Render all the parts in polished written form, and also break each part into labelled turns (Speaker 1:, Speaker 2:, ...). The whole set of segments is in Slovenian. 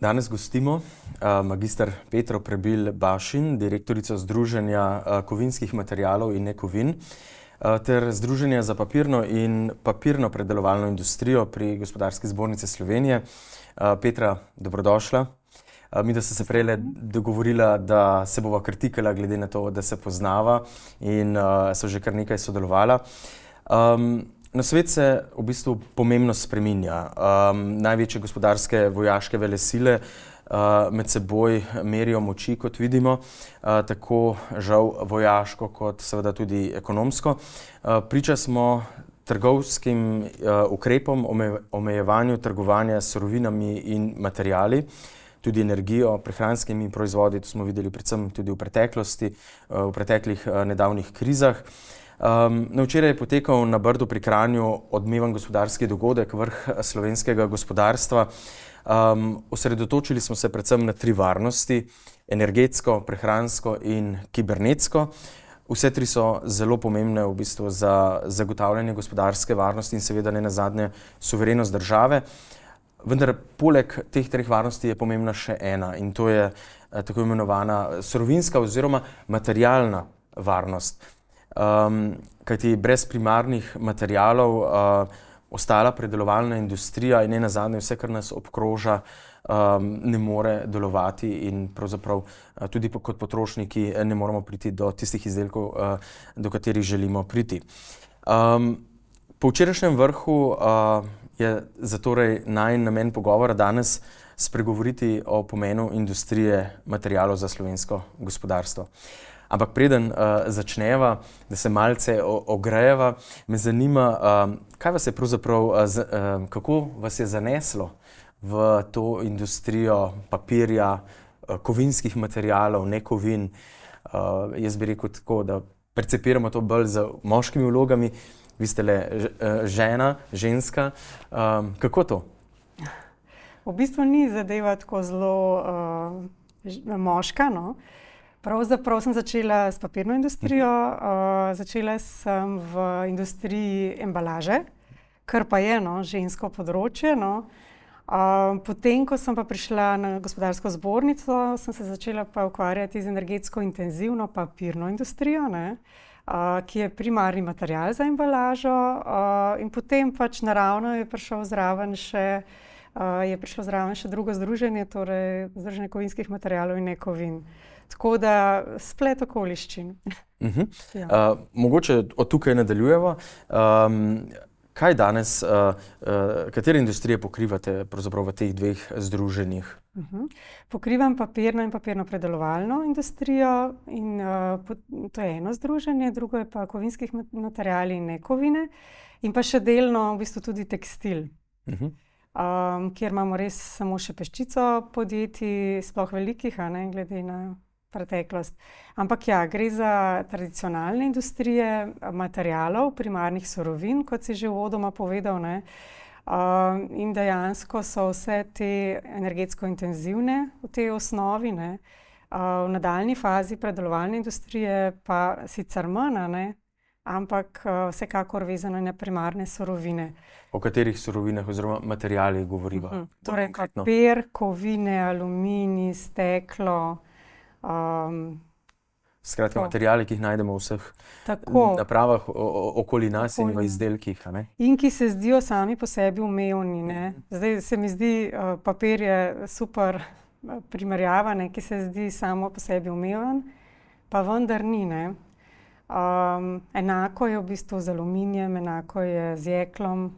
Speaker 1: Danes gostimo magister Petro Prebil Bašin, direktorico Združenja kovinskih materialov in nekovin, ter Združenja za papirno in papirno predelovalno industrijo pri Gospodarski zbornici Slovenije. Petra, dobrodošla. Mi, da ste se prejle dogovorila, da se bova kritikala glede na to, da se poznava in so že kar nekaj sodelovala. Na svet se v bistvu pomembno spreminja. Največje gospodarske vojaške velesile med seboj merijo moči, kot vidimo, tako žal vojaško kot seveda tudi ekonomsko. Priča smo trgovskim ukrepom, omejevanju trgovanja s surovinami in materiali, tudi energijo, prehranskimi proizvodi, to smo videli predvsem tudi v preteklosti, v preteklih nedavnih krizah. Včeraj je potekal na Brdu pri Kranju odmeven gospodarski dogodek, vrh slovenskega gospodarstva. Osredotočili smo se predvsem na 3 varnosti: energetsko, prehransko in kibernetsko. Vse 3 so zelo pomembne v bistvu za zagotavljanje gospodarske varnosti in seveda ne nazadnje suverenost države. Vendar poleg teh 3 varnosti je pomembna še ena, in to je tako imenovana surovinska oziroma materialna varnost. Kajti brez primarnih materialov ostala predelovalna industrija in ne nazadnje vse, kar nas obkroža, ne more delovati in pravzaprav tudi kot potrošniki ne moremo priti do tistih izdelkov, do katerih želimo priti. Po včerajšnjem vrhu je zatorej najin namen pogovora danes spregovoriti o pomenu industrije materialov za slovensko gospodarstvo. Ampak preden začneva, da se malce ogrejeva, me zanima, kaj vas je pravzaprav, kako vas je zaneslo v to industrijo papirja, kovinskih materialov, nekovin. Jaz bi rekel tako, da percepiramo to bolj z moškimi vlogami. Vi ste le ženska. Kako to?
Speaker 2: V bistvu ni zadeva tako zelo moška, no. Pravzaprav sem začela s papirno industrijo, začela sem v industriji embalaže, kar pa je žensko področje. Potem, ko sem pa prišla na Gospodarsko zbornico, sem se začela pa ukvarjati z energetsko intenzivno papirno industrijo, ki je primarni material za embalažo, in potem pač naravno je prišlo zraven še drugo združenje, torej Združenje kovinskih materialov in nekovin. Tako da splet okoliščin.
Speaker 1: Mogoče od tukaj nadaljujemo. Kaj danes, katere industrije pokrivate pravzaprav v teh 2 združenjih?
Speaker 2: Pokrivam papirno in papirno predelovalno industrijo in to je eno združenje, drugo je pa kovinskih materiali in nekovine in pa še delno v bistvu tudi tekstil. Kjer imamo res samo še peščico podjetij, sploh velikih, glede na preteklost. Ampak ja, gre za tradicionalne industrije materialov, primarnih surovin, kot si že uvodoma povedal, in dejansko so vse te energetsko intenzivne v tej osnovi, v nadaljnji fazi predelovalne industrije pa sicer manj, ampak vsekakor vezano na primarne surovine.
Speaker 1: O katerih surovinah oziroma materialih govoriva?
Speaker 2: Torej papir, kovine, aluminij, steklo.
Speaker 1: Skratka, materiali, ki jih najdemo v vseh napravah okoli nas in v izdelkih.
Speaker 2: In ki se zdijo sami po sebi umevni. Zdaj se mi zdi, papir je super primerjava, ki se zdi samo po sebi umeven, pa vendar ni. Enako je v bistvu z aluminijem, enako je z jeklom,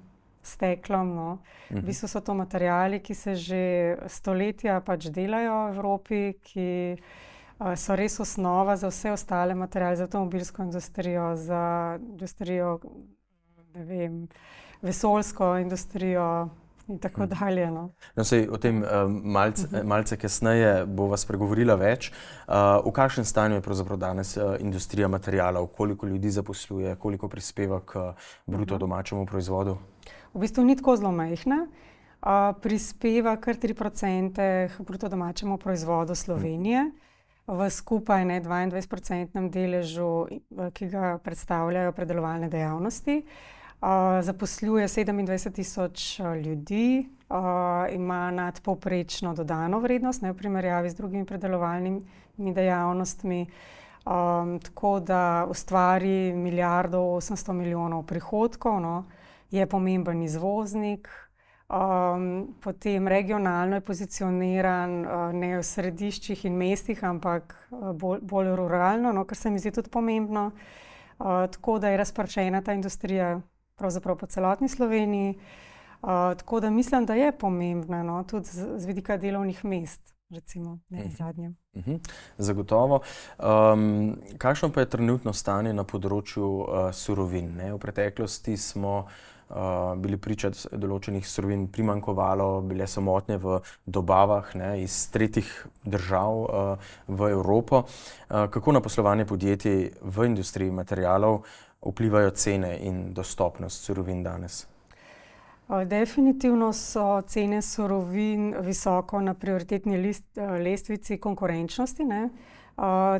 Speaker 2: steklom. V bistvu so to materiali, ki se že stoletja pač delajo v Evropi, ki so res osnova za vse ostale materiale, za avtomobilsko industrijo, za industrijo, vesoljsko industrijo in tako dalje.
Speaker 1: Saj o tem malce kasneje bova spregovorila več. V kakšnem stanju je pravzaprav danes industrija materialov? Koliko ljudi zaposluje, koliko prispeva k bruto domačemu proizvodu?
Speaker 2: V bistvu ni tako zelo majhna. Prispeva kar 3% bruto domačemu proizvodu Slovenije. V skupaj 22% deležu, ki ga predstavljajo predelovalne dejavnosti. Zaposluje 27 tisoč ljudi, ima nadpovprečno dodano vrednost, ne, v primerjavi z drugimi predelovalnimi dejavnostmi. Tako da ustvari 1,8 milijarde prihodkov, no, je pomemben izvoznik, potem regionalno je pozicioniran, ne v središčih in mestih, ampak bolj ruralno, no, kar se mi zdi tudi pomembno. Tako da je razpršena ta industrija pravzaprav po celotni Sloveniji. Tako da mislim, da je pomembna, no, tudi z vidika delovnih mest, recimo, ne nazadnje.
Speaker 1: Zagotovo. Kakšno pa je trenutno stanje na področju surovin, ne? V preteklosti smo bili priča določenih surovin primanjkovalo, bile so motnje v dobavah, ne, iz tretjih držav v Evropo. Kako na poslovanje podjetij v industriji materialov vplivajo cene in dostopnost surovin danes?
Speaker 2: Definitivno so cene surovin visoko na prioritetni lestvici konkurenčnosti, ne,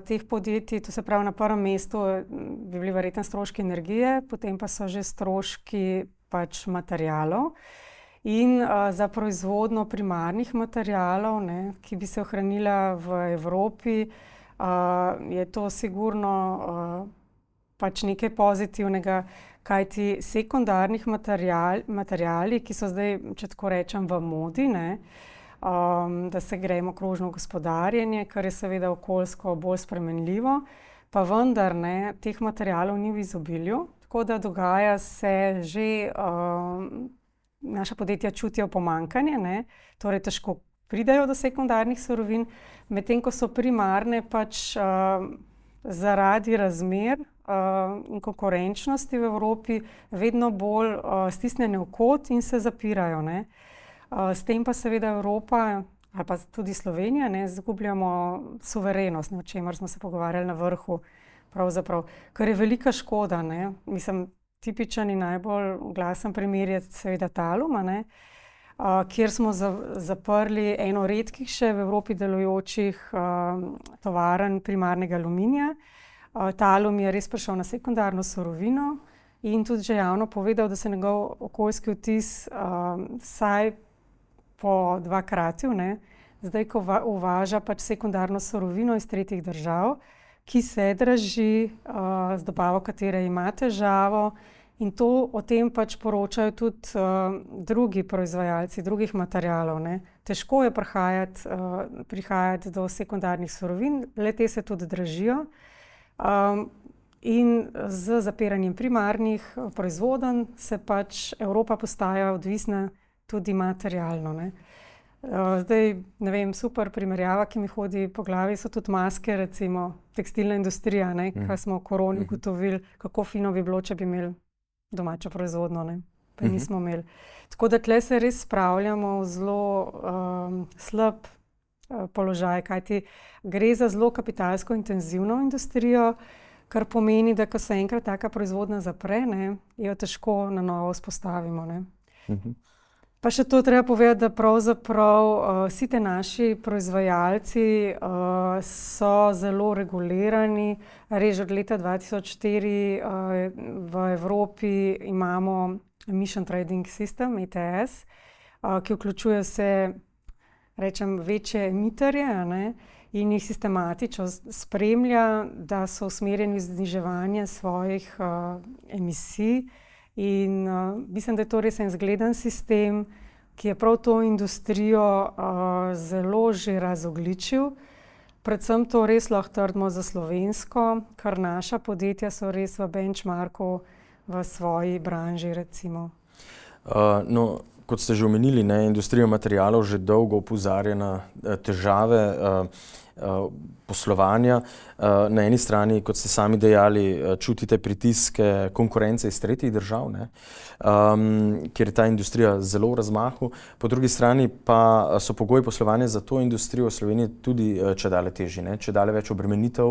Speaker 2: teh podjetij. To se pravi, na prvem mestu bi bili verjetno stroški energije, potem pa so že stroški pač materialov. In za proizvodnjo primarnih materialov, ne, ki bi se ohranila v Evropi, je to sigurno pač nekaj pozitivnega, kajti sekundarnih materiali, ki so zdaj, če tako rečem, v modi, ne, da se gremo krožno gospodarjenje, kar je seveda okoljsko bolj spremenljivo, pa vendar, ne, teh materialov ni v izobilju, tako da dogaja se že, naša podjetja čutijo pomanjkanje, ne, torej težko pridejo do sekundarnih surovin, medtem ko so primarne pač zaradi razmer in konkurenčnosti v Evropi vedno bolj stisnjene v kot in se zapirajo, ne. S tem pa seveda Evropa ali pa tudi Slovenija, ne, izgubljamo suverenost, o čemer smo se pogovarjali na vrhu, pravzaprav, kar je velika škoda, ne. Mislim, tipičen in najbolj glasen primer je seveda Talum, a ne, kjer smo zaprli eno redkih še v Evropi delujočih tovarn primarnega aluminija. Talum je res prišel na sekundarno surovino in tudi že javno povedal, da se njegov okoljski odtis vsaj po dvakratil, ne, zdaj, ko uvaža pač sekundarno surovino iz tretjih držav, ki se draži, z dobavo katere ima težavo, in to o tem pač poročajo tudi drugi proizvajalci drugih materialov, ne. Težko je prihajati do sekundarnih surovin, le-te se tudi dražijo. In z zapiranjem primarnih proizvodenj se pač Evropa postaja odvisna tudi materialno, ne. Zdaj, ne vem, super primerjava, ki mi hodi po glavi, so tudi maske, recimo tekstilna industrija, ne, ko smo v koroni ugotovili, kako fino bi bilo, če bi imeli domačo proizvodnjo, ne, pa nismo imeli. Tako da tule se res spravljamo v zelo slab položaj, kajti gre za zelo kapitalsko intenzivno industrijo, kar pomeni, da ko se enkrat taka proizvodnja zapre, ne, jo težko na novo vzpostavimo, ne. Pa še to treba povedati, da pravzaprav vsi ti naši proizvajalci so zelo regulirani. Res od leta 2004 v Evropi imamo Emission Trading System, ETS, ki vključuje vse, rečem, večje emiterje, a ne, in jih sistematično spremlja, da so usmerjeni v zniževanje svojih emisij. In mislim, da je to res en zgleden sistem, ki je prav to industrijo zelo že razogljičil. Predvsem to res lahko trdimo za slovensko, ker naša podjetja so res v benchmarku v svoji branži, recimo.
Speaker 1: No, kot ste že omenili, ne, industrija materialov že dolgo opozarja na težave poslovanja. Na eni strani, kot ste sami dejali, čutite pritiske konkurence iz tretjih držav, ne, kjer je ta industrija zelo v razmahu. Po drugi strani pa so pogoji poslovanja za to industrijo v Sloveniji tudi čedalje težji, ne. Čedalje več obremenitev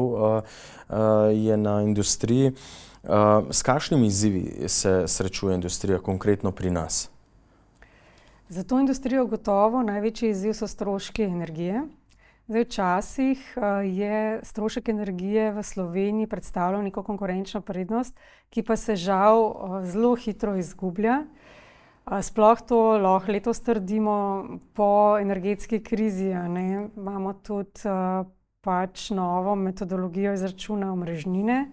Speaker 1: je na industriji. S kakšnimi izzivi se srečuje industrija konkretno pri nas?
Speaker 2: Za to industrijo gotovo največji izziv so stroški energije. Zdaj, včasih je strošek energije v Sloveniji predstavljal neko konkurenčno prednost, ki pa se žal zelo hitro izgublja. Sploh to lahko letos trdimo po energetski krizi, a ne. Imamo tudi pač novo metodologijo izračuna omrežnine,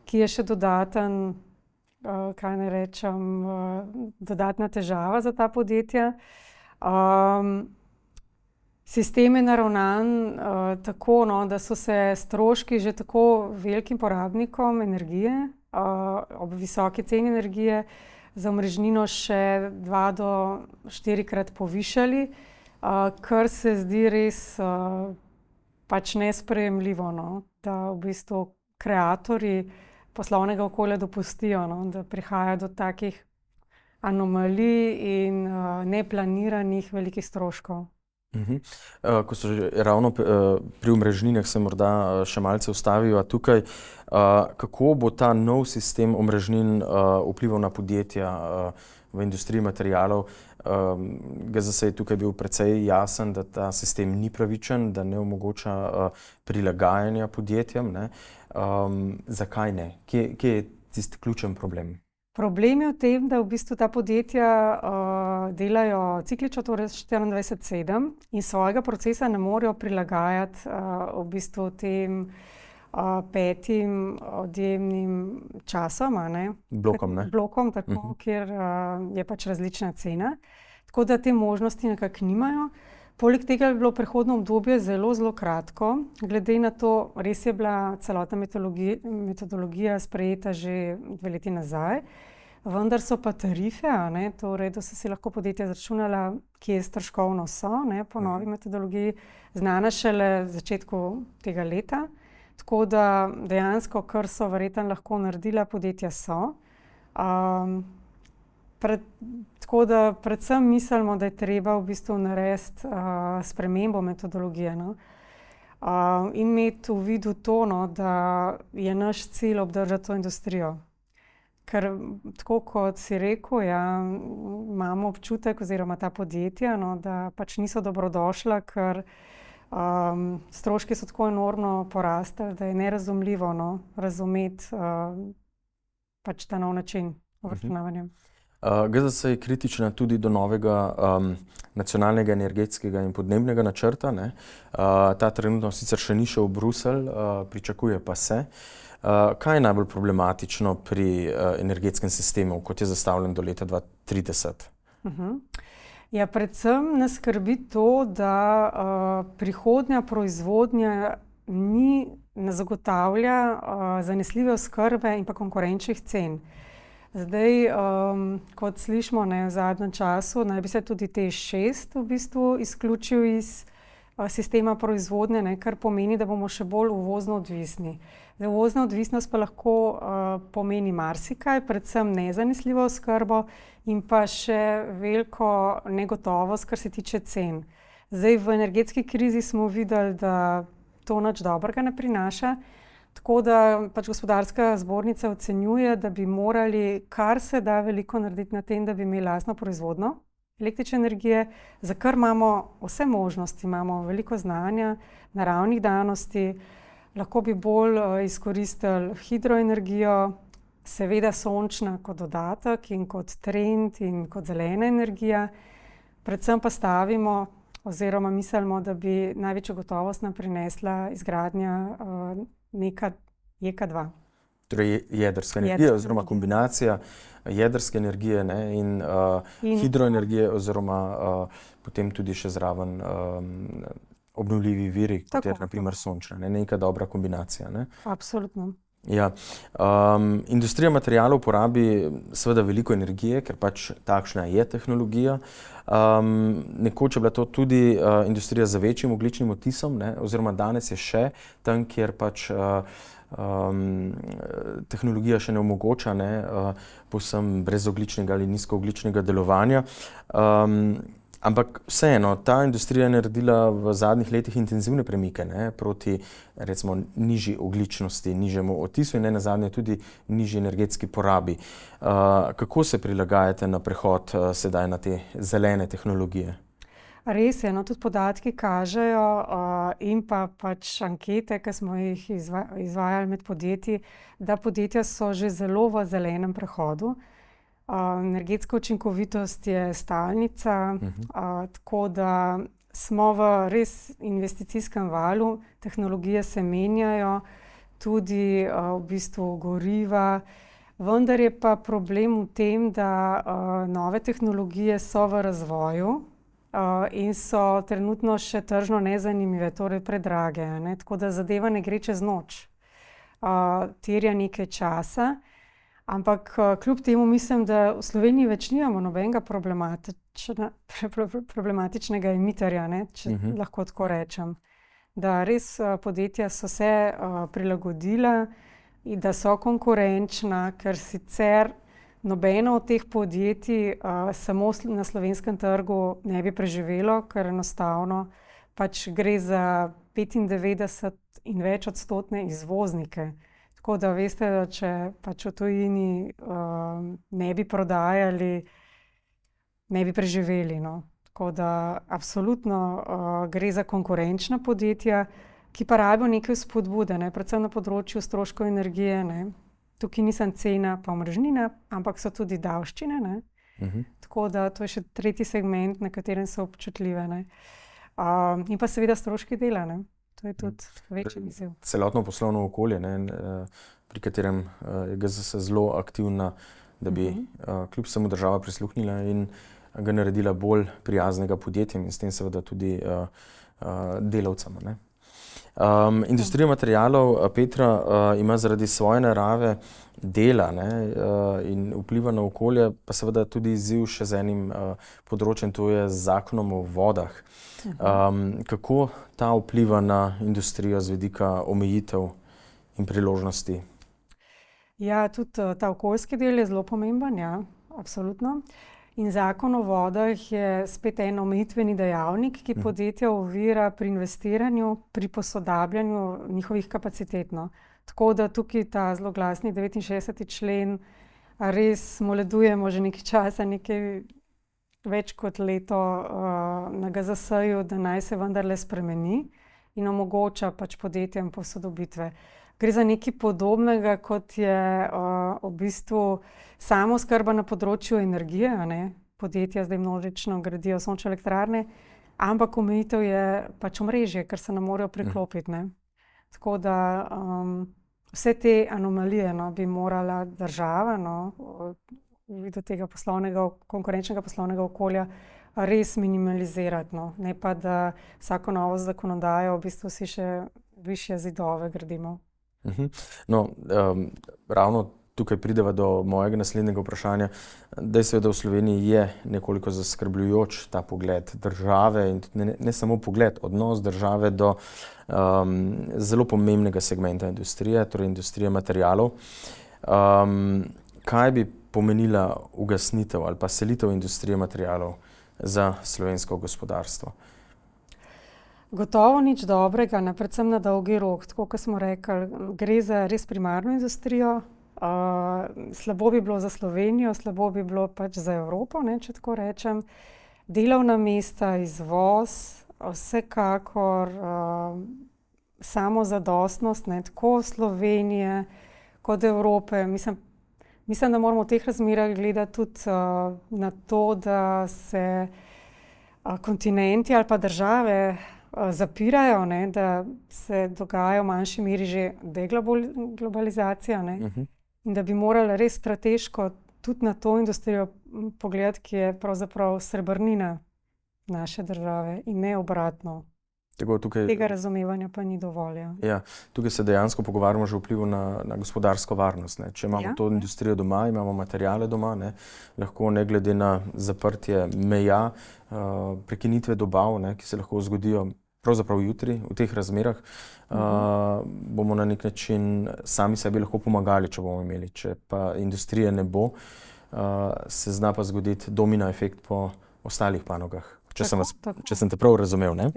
Speaker 2: ki je še dodaten, kaj naj rečem, dodatna težava za ta podjetja. Sistem je naravnan tako, no, da so se stroški že tako velikim porabnikom energije ob visoki ceni energije za omrežnino še 2 do 4-krat povišali, kar se zdi res pač nesprejemljivo, no, da v bistvu kreatorji poslovnega okolja dopustijo, no, da prihaja do takih anomalij in neplaniranih velikih stroškov.
Speaker 1: Ko so že ravno pri omrežninah, se morda še malce ustaviva tukaj. Kako bo ta nov sistem omrežnin vplival na podjetja v industriji materialov? GZS je tukaj bil precej jasen, da ta sistem ni pravičen, da ne omogoča prilagajanja podjetjem, ne? Zakaj ne? Kje je tisti ključen problem?
Speaker 2: Problem je v tem, da v bistvu ta podjetja delajo ciklično, torej 24/7 in svojega procesa ne morejo prilagajati v bistvu tem 5 odjemnim časom, a ne.
Speaker 1: Blokom, ne?
Speaker 2: Blokom, tako, kjer je pač različna cena. Tako da te možnosti nekako nimajo. Poleg tega je bilo prehodno obdobje zelo, zelo kratko. Glede na to, res je bila celotna metodologija sprejeta že 2 leti nazaj, vendar so pa tarife, a ne, torej, da so si lahko podjetja izračunala, kje stroškovno so, ne, po novi metodologiji, znana šele v začetku tega leta. Tako da dejansko, kar so verjetno lahko naredila, podjetja so. Tako da predvsem mislimo, da je treba v bistvu narediti spremembo metodologije, no. In imeti v vidu to, no, da je naš cilj obdržati to industrijo. Ker tako kot si rekel, ja, imamo občutek oziroma ta podjetja, no, da pač niso dobrodošla, ker stroški so tako enormno porastli, da je nerazumljivo, no, razumeti pač ta nov način obračunavanja.
Speaker 1: GZS je kritična tudi do novega nacionalnega energetskega in podnebnega načrta, ne. Ta trenutno sicer še ni šel v Bruselj, pričakuje pa se. Kaj je najbolj problematično pri energetskem sistemu, kot je zastavljen do leta 2030?
Speaker 2: Ja, predvsem nas skrbi to, da prihodnja proizvodnja ne zagotavlja zanesljive oskrbe in pa konkurenčnih cen. Zdaj, kot slišimo, ne, v zadnjem času naj bi se tudi TEŠ6 v bistvu izključil iz sistema proizvodnje, ne, kar pomeni, da bomo še bolj uvozno odvisni. Zdaj, uvozna odvisnost pa lahko pomeni marsikaj, predvsem nezanesljivo oskrbo in pa še veliko negotovost, kar se tiče cen. Zdaj, v energetski krizi smo videli, da to nič dobrega ne prinaša. Tako da pač Gospodarska zbornica ocenjuje, da bi morali kar se da veliko narediti na tem, da bi imeli lastno proizvodnjo električne energije, za kar imamo vse možnosti, imamo veliko znanja, naravnih danosti, lahko bi bolj izkoristili hidroenergijo, seveda sončna kot dodatek in kot trend in kot zelena energija. Predvsem pa stavimo oziroma mislimo, da bi največjo gotovost nam prinesla izgradnja JEK2.
Speaker 1: Torej jedrska energija oziroma kombinacija jedrske energije, ne, in hidroenergije oziroma potem tudi še zraven obnovljivi viri, kot je na primer sončna, ne, neka dobra kombinacija, ne.
Speaker 2: Absolutno.
Speaker 1: Ja. Industrija materialov porabi seveda veliko energije, ker pač takšna je tehnologija. Nekoč je bila to tudi industrija z večjim ogljičnim odtisom, ne, oziroma danes je še tam, kjer pač tehnologija še ne omogoča, ne, povsem brezogljičnega ali nizkoogljičnega delovanja. Ampak vseeno, ta industrija je naredila v zadnjih letih intenzivne premike, ne, proti recimo nižji ogljičnosti, nižjemu odtisu in nenazadnje tudi nižji energetski porabi. Kako se prilagajate na prehod sedaj na te zelene tehnologije?
Speaker 2: Res je, no, tudi podatki kažejo in pa pač ankete, ki smo jih izvajali med podjetji, da podjetja so že zelo v zelenem prehodu. Energetska učinkovitost je stalnica, tako da smo v res investicijskem valu, tehnologije se menjajo, tudi v bistvu goriva, vendar je pa problem v tem, da nove tehnologije so v razvoju in so trenutno še tržno nezanimive, torej predrage, ne? Tako da zadeva ne gre čez noč. Terja nekaj časa, ampak kljub temu mislim, da v Sloveniji več nimamo nobenega problematičnega emiterja, ne? Če lahko tako rečem. Da res podjetja so se prilagodila in da so konkurenčna, ker sicer nobeno od teh podjetij samo na slovenskem trgu ne bi preživelo, ker enostavno pač gre za 95 in več odstotne izvoznike. Tako da veste, da če pač v tujini ne bi prodajali, ne bi preživeli, no. Tako da absolutno gre za konkurenčna podjetja, ki pa rabijo nekaj spodbude, ne, predvsem na področju stroškov energije, ne. Tukaj ni samo cena pa omrežnina, ampak so tudi davščine, ne. Tako da to je še tretji segment, na katerem so občutljive, ne. In pa seveda stroški dela, ne. To je tudi večji izziv.
Speaker 1: Celotno poslovno okolje, ne, pri katerem je GZS zelo aktivna, da bi kljub vsemu država prisluhnila in ga naredila bolj prijaznega podjetjem in s tem seveda tudi delavcem, ne. Industrija materialov, Petra, ima zaradi svoje narave dela, ne, in vpliva na okolje, pa seveda tudi izziv še z enim področjem, to je z Zakonom o vodah. Kako ta vpliva na industrijo z vidika omejitev in priložnosti?
Speaker 2: Ja, tudi ta okoljski del je zelo pomemben, ja, absolutno. In Zakon o vodah je spet en omejitveni dejavnik, ki podjetja ovira pri investiranju, pri posodabljanju njihovih kapacitet, no. Tako da tukaj ta zloglasni 69. člen res moledujemo že nekaj časa, nekaj več kot leto na GZS-ju, da naj se vendarle spremeni in omogoča pač podjetjem posodobitve. Gre za nekaj podobnega, kot je v bistvu samooskrba na področju energije, a ne. Podjetja zdaj množično gradijo sončne elektrarne, ampak omejitev je pač omrežje, ker se ne morejo priklopiti, ne. Tako da vse te anomalije, no, bi morala država, no, do tega konkurenčnega poslovnega okolja res minimalizirati, no. Ne pa, da vsako novo zakonodajo v bistvu si še višje zidove gradimo.
Speaker 1: No, ravno tukaj prideva do mojega naslednjega vprašanja. Dejstvo je, da v Sloveniji je nekoliko zaskrbljujoč ta pogled države in ne samo pogled, odnos države do zelo pomembnega segmenta industrije, torej industrije materialov. Kaj bi pomenila ugasnitev ali pa selitev industrije materialov za slovensko gospodarstvo?
Speaker 2: Gotovo nič dobrega, ne, predvsem na dolgi rok. Tako kot smo rekli, gre za res primarno industrijo. Slabo bi bilo za Slovenijo, slabo bi bilo pač za Evropo, ne, če tako rečem. Delovna mesta, izvoz, vsekakor samozadostnost, ne, tako Slovenije kot Evrope. Mislim, da moramo v teh razmerah gledati tudi na to, da se kontinenti ali pa države zapirajo, ne, da se dogaja v manjši meri že deglobalizacija, ne, in da bi morali res strateško tudi na to industrijo pogledati, ki je pravzaprav srebrnina naše države in ne obratno. Tega razumevanja pa ni dovolj.
Speaker 1: Ja, tukaj se dejansko pogovarjamo že o vplivu na gospodarsko varnost, ne. Če imamo to industrijo doma, imamo materiale doma, ne, lahko ne glede na zaprtje meja, prekinitve dobav, ne, ki se lahko zgodijo pravzaprav jutri v teh razmerah, bomo na nek način sami sebi lahko pomagali, če bomo imeli. Če pa industrije ne bo, se zna pa zgoditi domino efekt po ostalih panogah, če sem te prav razumel, ne?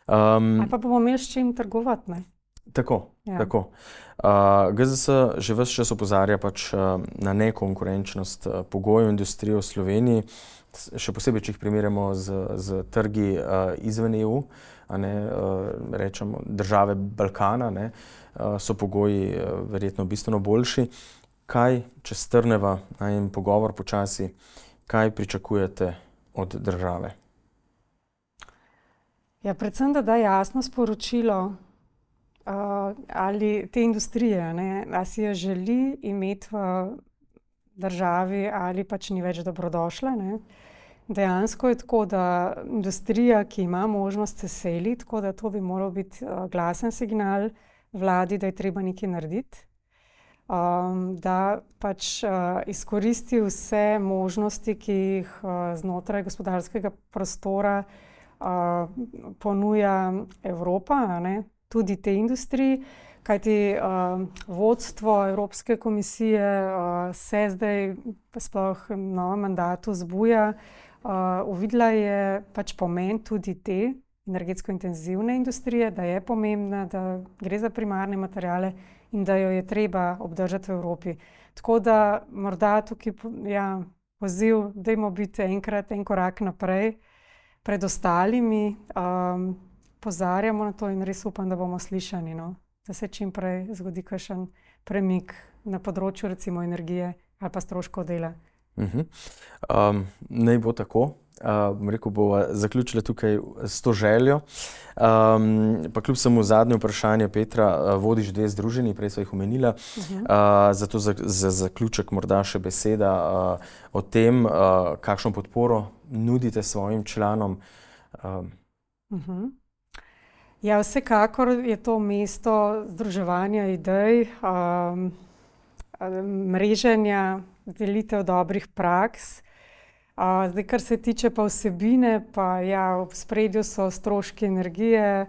Speaker 2: Ali pa bomo imeli s čim trgovati, ne?
Speaker 1: Tako. GZS že ves čas opozarja pač na nekonkurenčnost pogojev industrije v Sloveniji, še posebej, če jih primerjamo z trgi izven EU, a ne, rečemo države Balkana, ne, so pogoji verjetno bistveno boljši. kaj, če strneva najmen pogovor počasi, kaj pričakujete od države?
Speaker 2: Ja, predvsem, da da jasno sporočilo ali te industrije, ne, ali si jo želi imeti v državi ali pač ni več dobrodošla, ne. Dejansko je tako, da industrija, ki ima možnost, se seli, tako da to bi moral biti glasen signal vladi, da je treba nekaj narediti. Da pač izkoristi vse možnosti, ki jih znotraj gospodarskega prostora ponuja Evropa, a ne, tudi tej industriji, kajti vodstvo Evropske komisije se zdaj sploh v novem mandatu zbuja. Uvidela je pač pomen tudi te energetsko intenzivne industrije, da je pomembna, da gre za primarne materiale in da jo je treba obdržati v Evropi. Tako da morda tukaj poziv, dajmo biti enkrat en korak naprej pred ostalimi, opozarjamo na to in res upam, da bomo slišani, no. Da se čim prej zgodi kakšen premik na področju recimo energije ali pa stroškov dela.
Speaker 1: Naj bo tako. Rekel, bova zaključila tukaj s to željo. Pa kljub samo zadnje vprašanje, Petra, vodiš 2 združenji, prej sva jih omenila. Zato za zaključek morda še beseda o tem, kakšno podporo nudite svojim članom.
Speaker 2: Ja, vsekakor je to mesto združevanja idej, mreženja, delitev dobrih praks. Zdaj, kar se tiče pa vsebine, pa ja, v ospredju so stroški energije,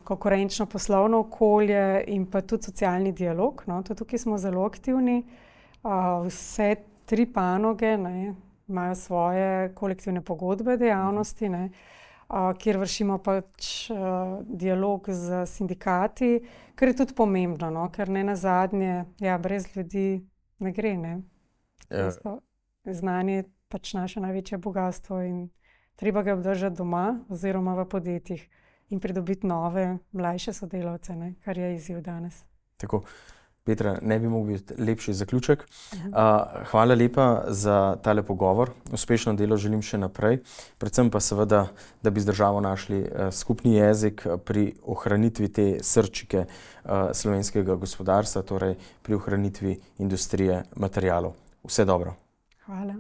Speaker 2: konkurenčno poslovno okolje in pa tudi socialni dialog, no, tudi tukaj smo zelo aktivni. Vse 3 panoge, ne, imajo svoje kolektivne pogodbe, dejavnosti, ne, kjer vršimo pač dialog z sindikati, kar je tudi pomembno, no, ker nenazadnje, ja, brez ljudi ne gre, ne. Znanje je pač naše največje bogastvo in treba ga obdržati doma oziroma v podjetjih in pridobiti nove, mlajše sodelavce, ne, kar je izziv danes.
Speaker 1: Tako. Petra, ne bi mogel biti lepši zaključek. Hvala lepa za tale pogovor. Uspešno delo želim še naprej. Predvsem pa seveda, da bi z državo našli skupni jezik pri ohranitvi te srčike slovenskega gospodarstva, torej pri ohranitvi industrije materialov. Vse dobro.
Speaker 2: Hvala.